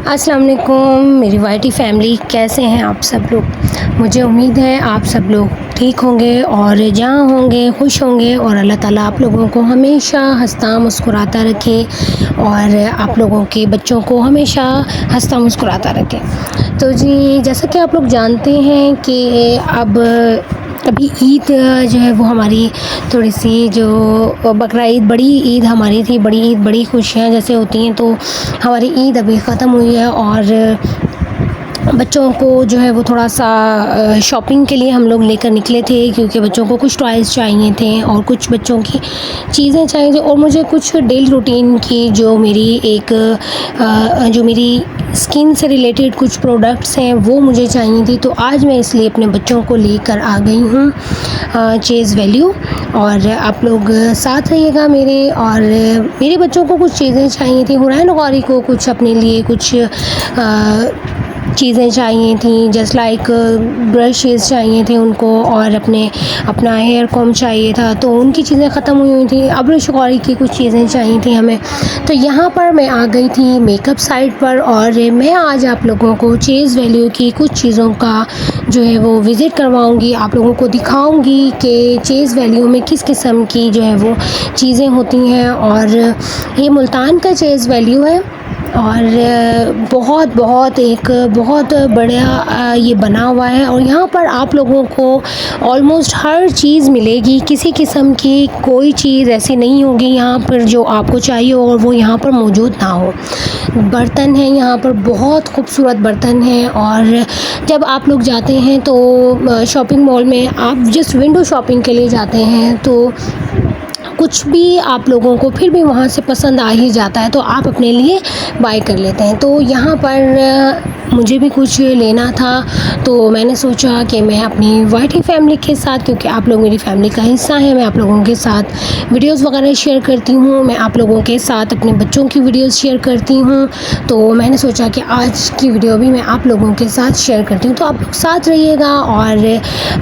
अस्सलाम वालेकुम मेरी वाईटी फैमिली, कैसे हैं आप सब लोग। मुझे उम्मीद है आप सब लोग ठीक होंगे और जहाँ होंगे खुश होंगे और अल्लाह ताला आप लोगों को हमेशा हंसता मुस्कुराता रखे और आप लोगों के बच्चों को हमेशा हंसता मुस्कुराता रखे। तो जी, जैसा कि आप लोग जानते हैं कि अब अभी ईद जो है वो हमारी थोड़ी सी जो बकरा ईद, बड़ी ईद हमारी थी। बड़ी ईद बड़ी खुशियाँ जैसे होती हैं, तो हमारी ईद अभी ख़त्म हुई है और बच्चों को जो है वो थोड़ा सा शॉपिंग के लिए हम लोग लेकर निकले थे, क्योंकि बच्चों को कुछ टॉयज़ चाहिए थे और कुछ बच्चों की चीज़ें चाहिए थी और मुझे कुछ डेली रूटीन की जो मेरी स्किन से रिलेटेड कुछ प्रोडक्ट्स हैं वो मुझे चाहिए थी। तो आज मैं इसलिए अपने बच्चों को लेकर आ गई हूँ चेज़ वैल्यू, और आप लोग साथ रहिएगा मेरे। और मेरे बच्चों को कुछ चीज़ें चाहिए थी। हुरैन गौरी को कुछ अपने लिए कुछ चीज़ें चाहिए थी, जस्ट लाइक ब्रशेज़ चाहिए थे उनको, और अपना हेयर कॉम चाहिए था। तो उनकी चीज़ें ख़त्म हुई थी। अब्रुश गौरी की कुछ चीज़ें चाहिए थी हमें। तो यहाँ पर मैं आ गई थी मेकअप साइट पर, और मैं आज आप लोगों को चेज़ वैल्यू की कुछ चीज़ों का जो है वो विज़िट करवाऊँगी। आप लोगों को दिखाऊँगी कि चेज़ वैल्यू में किस किस्म की जो है वो चीज़ें होती हैं। और ये मुल्तान का चेज़ वैल्यू है और बहुत बड़ा ये बना हुआ है। और यहाँ पर आप लोगों को ऑलमोस्ट हर चीज़ मिलेगी, किसी किस्म की कोई चीज़ ऐसी नहीं होगी यहाँ पर जो आपको चाहिए और वो यहाँ पर मौजूद ना हो। बर्तन हैं यहाँ पर, बहुत खूबसूरत बर्तन हैं। और जब आप लोग जाते हैं तो शॉपिंग मॉल में आप जस्ट विंडो शॉपिंग के लिए जाते हैं तो कुछ भी आप लोगों को फिर भी वहाँ से पसंद आ ही जाता है, तो आप अपने लिए बाय कर लेते हैं। तो यहाँ पर मुझे भी कुछ लेना था, तो मैंने सोचा कि मैं अपनी वाईटी फैमिली के साथ, क्योंकि आप लोग मेरी फैमिली का हिस्सा हैं, मैं आप लोगों के साथ वीडियोस वगैरह शेयर करती हूँ, मैं आप लोगों के साथ अपने बच्चों की वीडियोस शेयर करती हूँ। तो मैंने सोचा कि आज की वीडियो भी मैं आप लोगों के साथ शेयर करती हूँ। तो आप लोग साथ रहिएगा और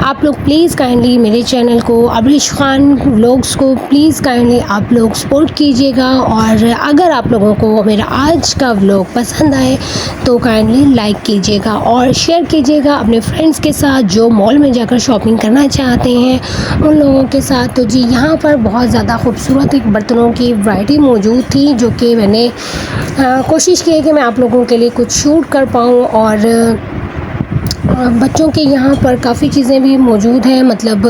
आप लोग प्लीज़ काइंडली मेरे चैनल को, अब्रिश खान व्लॉग्स को प्लीज़ काइंडली आप लोग सपोर्ट कीजिएगा। और अगर आप लोगों को मेरा आज का व्लॉग पसंद आए तो काइंडली लाइक कीजिएगा और शेयर कीजिएगा अपने फ्रेंड्स के साथ जो मॉल में जाकर शॉपिंग करना चाहते हैं उन लोगों के साथ। तो जी, यहाँ पर बहुत ज़्यादा खूबसूरत एक बर्तनों की वैरायटी मौजूद थी, जो कि मैंने कोशिश की है कि मैं आप लोगों के लिए कुछ शूट कर पाऊँ। और बच्चों के यहाँ पर काफ़ी चीज़ें भी मौजूद हैं, मतलब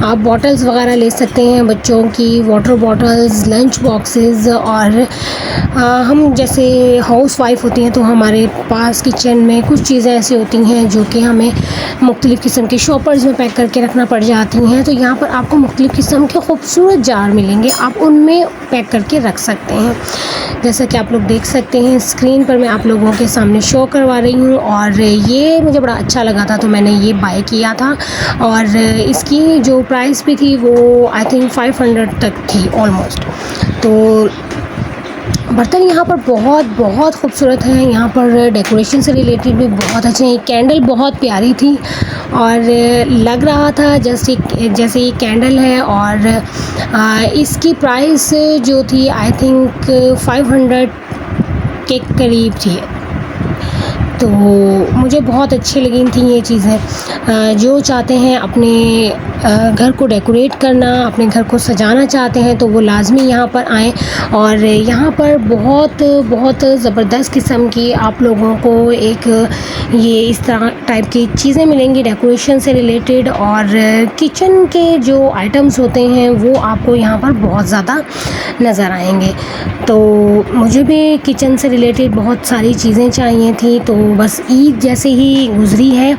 आप बॉटल्स वगैरह ले सकते हैं, बच्चों की वाटर बॉटल्स, लंच बॉक्सेस। और हम जैसे हाउस वाइफ होती हैं तो हमारे पास किचन में कुछ चीज़ें ऐसी होती हैं जो कि हमें मुख्तलिफ़ किस्म के शॉपर्स में पैक करके रखना पड़ जाती हैं। तो यहाँ पर आपको मुख्तलिफ़ किस्म के खूबसूरत जार मिलेंगे, आप उनमें पैक करके रख सकते हैं। जैसा कि आप लोग देख सकते हैं स्क्रीन पर मैं आप लोगों के सामने शो करवा रही हूँ। और ये मुझे बड़ा अच्छा लगा था तो मैंने ये बाय किया था, और इसकी जो प्राइस भी थी वो आई थिंक 500 तक थी ऑलमोस्ट। तो बर्तन यहाँ पर बहुत खूबसूरत हैं। यहाँ पर डेकोरेशन से रिलेटेड भी बहुत अच्छे हैं। कैंडल बहुत प्यारी थी और लग रहा था जैसे ये कैंडल है। और इसकी प्राइस जो थी आई थिंक 500 के करीब थी। तो मुझे बहुत अच्छी लगी थी ये चीज़ें। जो चाहते हैं अपने घर को डेकोरेट करना, अपने घर को सजाना चाहते हैं तो वो लाजमी यहाँ पर आएँ। और यहाँ पर बहुत ज़बरदस्त किस्म की आप लोगों को एक ये इस तरह टाइप की चीज़ें मिलेंगी डेकोरेशन से रिलेटेड। और किचन के जो आइटम्स होते हैं वो आपको यहाँ पर बहुत ज़्यादा नज़र आएंगे। तो मुझे भी किचन से रिलेटेड बहुत सारी चीज़ें चाहिए थी। तो बस ईद जैसे ही गुज़री है,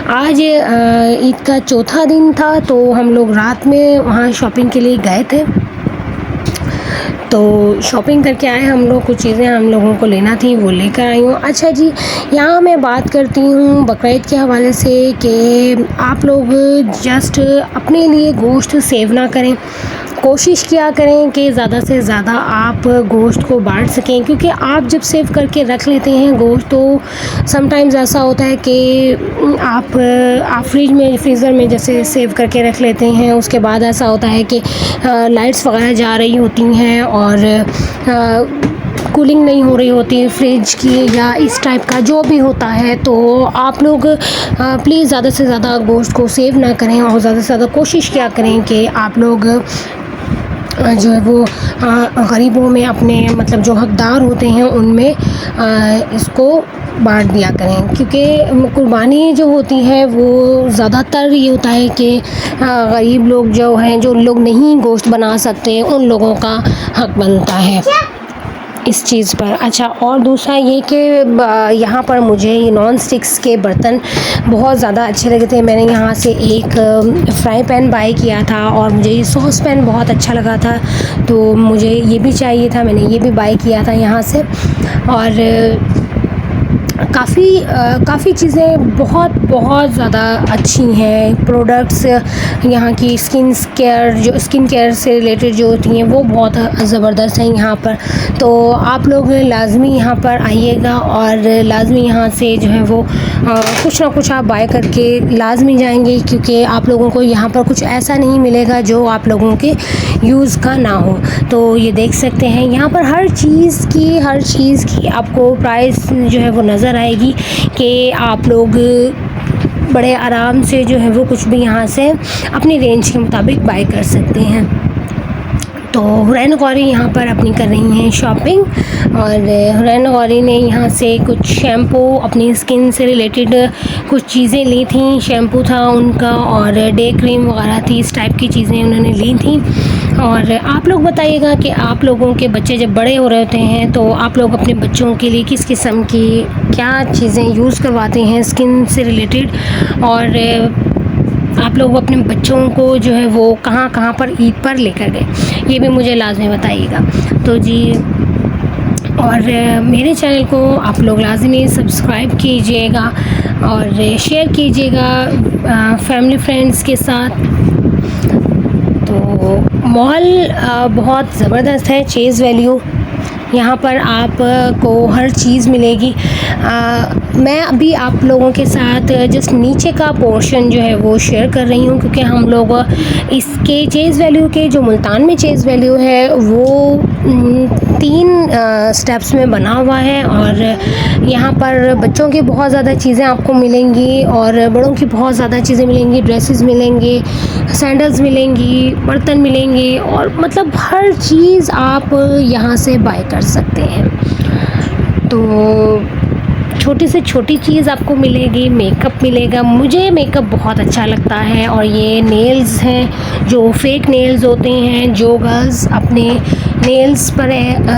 आज ईद का चौथा दिन था, तो हम लोग रात में वहाँ शॉपिंग के लिए गए थे। तो शॉपिंग करके आए हम लोग, कुछ चीज़ें हम लोगों को लेना थी वो लेकर आई हूँ। अच्छा जी, यहाँ मैं बात करती हूँ बकरीद के हवाले से कि आप लोग जस्ट अपने लिए गोश्त सेव ना करें, कोशिश किया करें कि ज़्यादा से ज़्यादा आप गोश्त को बांट सकें, क्योंकि आप जब सेव करके रख लेते हैं गोश्त तो समटाइम्स ऐसा होता है कि आप फ्रीज़र में जैसे सेव करके रख लेते हैं, उसके बाद ऐसा होता है कि लाइट्स वगैरह जा रही होती हैं और कूलिंग नहीं हो रही होती फ्रिज की या इस टाइप का जो भी होता है, तो आप लोग प्लीज़ ज़्यादा से ज़्यादा गोश्त को सेव ना करें और ज़्यादा से ज़्यादा कोशिश क्या करें कि आप लोग जो है वो गरीबों में अपने मतलब जो हकदार होते हैं उनमें इसको बांट दिया करें, क्योंकि कुर्बानी जो होती है वो ज़्यादातर ये होता है कि गरीब लोग जो हैं, जो लोग नहीं गोश्त बना सकते, उन लोगों का हक बनता है इस चीज़ पर। अच्छा, और दूसरा ये कि यहाँ पर मुझे ये नॉन स्टिक्स के बर्तन बहुत ज़्यादा अच्छे लगे थे। मैंने यहाँ से एक फ्राई पैन बाय किया था और मुझे ये सॉस पैन बहुत अच्छा लगा था, तो मुझे ये भी चाहिए था, मैंने ये भी बाय किया था यहाँ से। और काफ़ी चीज़ें बहुत ज़्यादा अच्छी हैं। प्रोडक्ट्स यहाँ की स्किन केयर से रिलेटेड जो होती हैं वो बहुत ज़बरदस्त हैं यहाँ पर। तो आप लोग लाज़मी यहाँ पर आइएगा और लाज़मी यहाँ से जो है वो कुछ ना कुछ आप बाय करके लाज़मी जाएंगे, क्योंकि आप लोगों को यहाँ पर कुछ ऐसा नहीं मिलेगा जो आप लोगों के यूज़ का ना हो। तो ये देख सकते हैं यहाँ पर हर चीज़ की आपको प्राइस जो है वो नज़र आएगी कि आप लोग बड़े आराम से जो है वो कुछ भी यहाँ से अपनी रेंज के मुताबिक बाय कर सकते हैं। तो हुरैन गौरी यहाँ पर अपनी कर रही हैं शॉपिंग, और हुरैन गौरी ने यहाँ से कुछ शैम्पू, अपनी स्किन से रिलेटेड कुछ चीज़ें ली थी, शैम्पू था उनका और डे क्रीम वगैरह थी, इस टाइप की चीज़ें उन्होंने ली थी। और आप लोग बताइएगा कि आप लोगों के बच्चे जब बड़े हो रहे होते हैं तो आप लोग अपने बच्चों के लिए किस किस्म की क्या चीज़ें यूज़ करवाते हैं स्किन से रिलेटेड, और आप लोग अपने बच्चों को जो है वो कहाँ पर ईद पर लेकर गए, ये भी मुझे लाज़मी बताइएगा। तो जी, और मेरे चैनल को आप लोग लाज़मी सब्सक्राइब कीजिएगा और शेयर कीजिएगा फैमिली फ्रेंड्स के साथ। तो मॉल बहुत ज़बरदस्त है, चेज़ वैल्यू, यहाँ पर आपको हर चीज़ मिलेगी। मैं अभी आप लोगों के साथ जस्ट नीचे का पोर्शन जो है वो शेयर कर रही हूँ, क्योंकि हम लोग इसके चेज़ वैल्यू के जो मुल्तान में चेज़ वैल्यू है वो 3 स्टेप्स में बना हुआ है, और यहाँ पर बच्चों की बहुत ज़्यादा चीज़ें आपको मिलेंगी और बड़ों की बहुत ज़्यादा चीज़ें मिलेंगी, ड्रेसेस मिलेंगे, सैंडल्स मिलेंगी, बर्तन मिलेंगे, और मतलब हर चीज़ आप यहाँ से बाय कर सकते हैं। तो छोटी से छोटी चीज़ आपको मिलेगी, मेकअप मिलेगा। मुझे मेकअप बहुत अच्छा लगता है, और ये नेल्स हैं जो फेक नेल्स होते हैं, जो गर्ल्स अपने नेल्स पर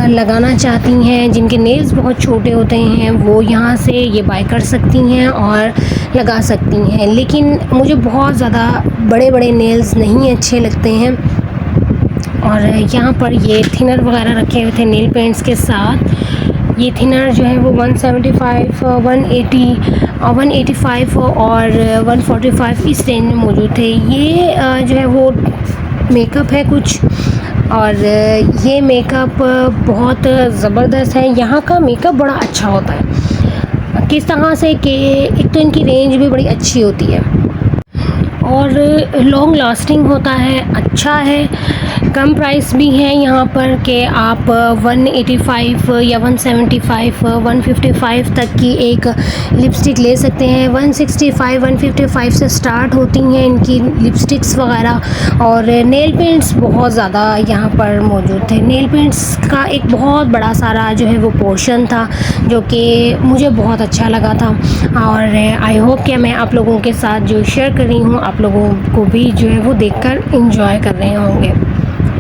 लगाना चाहती हैं, जिनके नेल्स बहुत छोटे होते हैं, वो यहाँ से ये बाय कर सकती हैं और लगा सकती हैं। लेकिन मुझे बहुत ज़्यादा बड़े बड़े नेल्स नहीं अच्छे लगते हैं। और यहाँ पर ये थिनर वगैरह रखे हुए थे नेल पेंट्स के साथ। ये थिनर जो है वो 175, 180, 185 और 145 इस रेंज में मौजूद थे। ये जो है वो मेकअप है कुछ, और ये मेकअप बहुत ज़बरदस्त है। यहाँ का मेकअप बड़ा अच्छा होता है, किस तरह से कि एक तो इनकी रेंज भी बड़ी अच्छी होती है और लॉन्ग लास्टिंग होता है, अच्छा है, कम प्राइस भी है यहाँ पर कि आप 185 या 175, 155 तक की एक लिपस्टिक ले सकते हैं। 165, 155 से स्टार्ट होती हैं इनकी लिपस्टिक्स वगैरह। और नेल पेंट्स बहुत ज़्यादा यहाँ पर मौजूद थे। नेल पेंट्स का एक बहुत बड़ा सारा जो है वो पोर्शन था, जो कि मुझे बहुत अच्छा लगा था, और आई होप कि मैं आप लोगों के साथ जो शेयर कर रही हूँ आप लोगों को भी जो है वो देखकर एंजॉय कर रहे होंगे।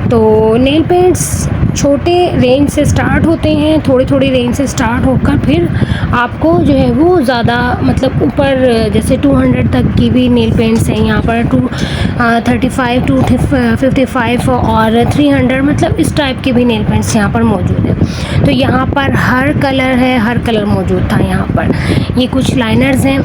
तो नेल पेंट्स छोटे रेंज से स्टार्ट होते हैं, थोड़ी रेंज से स्टार्ट होकर फिर आपको जो है वो ज़्यादा मतलब ऊपर जैसे 200 तक की भी नेल पेंट्स हैं यहाँ पर, 235, 255 और 300, मतलब इस टाइप के भी नेल पेंट्स यहाँ पर मौजूद हैं। तो यहाँ पर हर कलर है, हर कलर मौजूद था यहाँ पर। ये कुछ लाइनर्स हैं,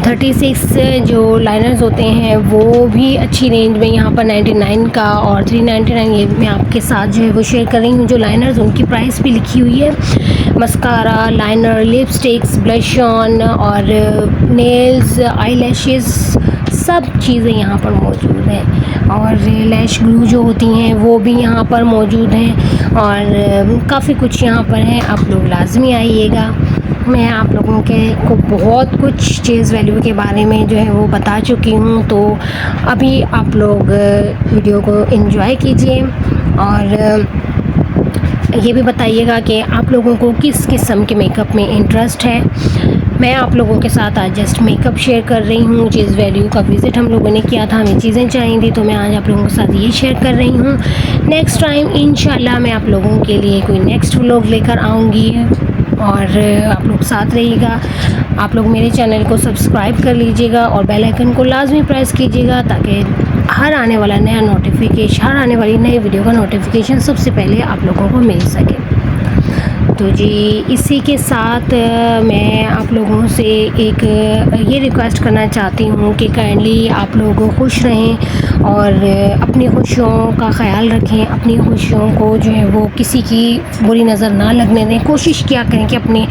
36 जो लाइनर्स होते हैं वो भी अच्छी रेंज में यहाँ पर 99 का और 399 ये मैं आपके साथ जो है वो शेयर कर रही हूँ। जो लाइनर्स उनकी प्राइस भी लिखी हुई है, mascara, liner, lipsticks, blush on और नेल्स, आई लैशेस, सब चीज़ें यहाँ पर मौजूद हैं। और लैश ग्लू जो होती हैं वो भी यहाँ पर मौजूद हैं और काफ़ी कुछ यहाँ पर है। आप लोग लाजमी आइएगा। मैं आप लोगों को बहुत कुछ चीज़ वैल्यू के बारे में जो है वो बता चुकी हूँ, तो अभी आप लोग वीडियो को एंजॉय कीजिए और ये भी बताइएगा कि आप लोगों को किस किस्म के मेकअप में इंटरेस्ट है। मैं आप लोगों के साथ आज जस्ट मेकअप शेयर कर रही हूँ। चीज़ वैल्यू का विज़िट हम लोगों ने किया था, हमें चीज़ें चाहिए थी, तो मैं आज आप लोगों के साथ ये शेयर कर रही हूँ। नेक्स्ट टाइम इंशाल्लाह मैं आप लोगों के लिए कोई नेक्स्ट व्लॉग लेकर आऊँगी और आप लोग साथ रहिएगा। आप लोग मेरे चैनल को सब्सक्राइब कर लीजिएगा और बेल आइकन को लाजमी प्रेस कीजिएगा ताकि हर आने वाला नया नोटिफिकेशन, हर आने वाली नई वीडियो का नोटिफिकेशन सबसे पहले आप लोगों को मिल सके। तो जी इसी के साथ मैं आप लोगों से एक ये रिक्वेस्ट करना चाहती हूँ कि काइंडली आप लोग खुश रहें और अपनी खुशियों का ख़्याल रखें। अपनी खुशियों को जो है वो किसी की बुरी नज़र ना लगने दें। कोशिश किया करें कि अपनी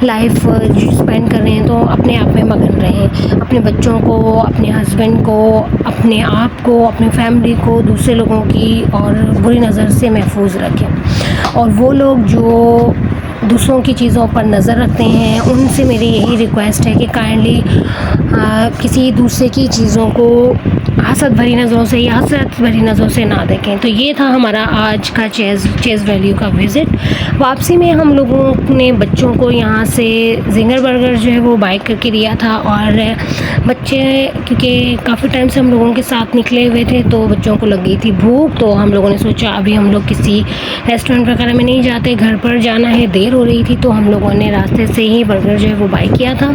लाइफ स्पेंड कर रहे हैं तो अपने आप में मगन रहें। अपने बच्चों को, अपने हस्बैंड को, अपने आप को, अपनी फैमिली को दूसरे लोगों की और बुरी नज़र से महफूज रखें। और वो लोग जो दूसरों की चीज़ों पर नज़र रखते हैं उनसे मेरी यही रिक्वेस्ट है कि काइंडली किसी दूसरे की चीज़ों को हसद भरी नज़रों से या हसरत भरी नज़रों से ना देखें। तो ये था हमारा आज का चेज़ वैल्यू का विज़िट। वापसी में हम लोगों ने बच्चों को यहाँ से जिंगर बर्गर जो है वो बाय करके दिया था और बच्चे क्योंकि काफ़ी टाइम से हम लोगों के साथ निकले हुए थे तो बच्चों को लग गई थी भूख, तो हम लोगों ने सोचा अभी हम लोग किसी रेस्टोरेंट वगैरह में नहीं जाते, घर पर जाना है, देर हो रही थी, तो हम लोगों ने रास्ते से ही बर्गर जो है वो बाय किया था।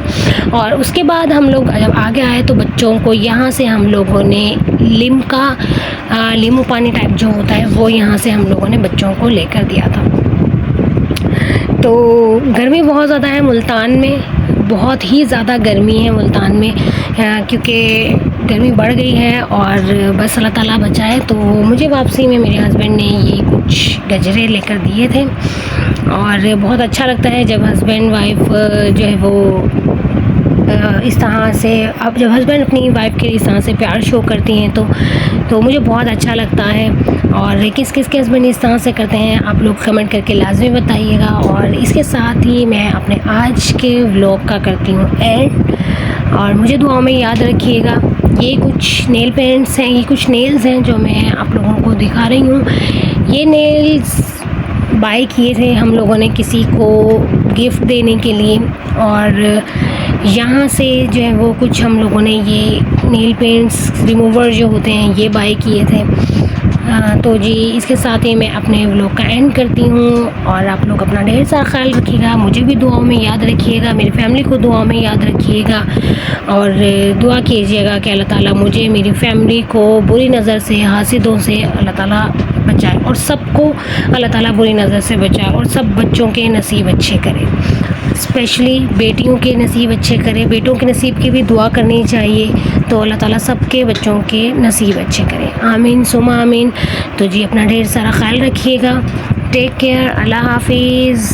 और उसके बाद हम लोग जब आगे आए तो बच्चों को यहाँ से हम लोगों ने लिम्का नींबू पानी टाइप जो होता है वो यहाँ से हम लोगों ने बच्चों को लेकर दिया था। तो गर्मी बहुत ज़्यादा है मुल्तान में, बहुत ही ज़्यादा गर्मी है मुल्तान में क्योंकि गर्मी बढ़ गई है और बस अल्लाह ताला बचाए। तो मुझे वापसी में मेरे हस्बैंड ने ये कुछ गजरे लेकर दिए थे और बहुत अच्छा लगता है जब हस्बैंड वाइफ जो है वो इस तरह से, अब जब हस्बैंड अपनी वाइफ के इस तरह से प्यार शो करती हैं तो मुझे बहुत अच्छा लगता है। और किस किस के हस्बैंड इस तरह से करते हैं आप लोग कमेंट करके लाजमी बताइएगा। और इसके साथ ही मैं अपने आज के व्लॉग का करती हूँ एंड, और मुझे दुआओं में याद रखिएगा। ये कुछ नेल पेंट्स हैं, ये कुछ नेल्स हैं जो मैं आप लोगों को दिखा रही हूँ। ये नेल्स बाय किए थे हम लोगों ने किसी को गिफ्ट देने के लिए और यहाँ से जो है वो कुछ हम लोगों ने ये नेल पेंट्स रिमूवर जो होते हैं ये बाय किए थे। तो जी इसके साथ ही मैं अपने व्लॉग का एंड करती हूँ और आप लोग अपना ढेर सारा ख्याल रखिएगा, मुझे भी दुआओं में याद रखिएगा, मेरी फैमिली को दुआओं में याद रखिएगा और दुआ कीजिएगा कि अल्लाह ताला मुझे, मेरी फैमिली को बुरी नज़र से, हासिदों से अल्लाह ताला बचाए और सबको अल्लाह ताला बुरी नज़र से बचाए और सब बच्चों के नसीब अच्छे करे, स्पेशली बेटियों के नसीब अच्छे करे। बेटों के नसीब की भी दुआ करनी चाहिए, तो अल्लाह ताला सबके बच्चों के नसीब अच्छे करे, आमीन सुमा आमीन। तो जी अपना ढेर सारा ख्याल रखिएगा, टेक केयर, अल्लाह हाफिज़।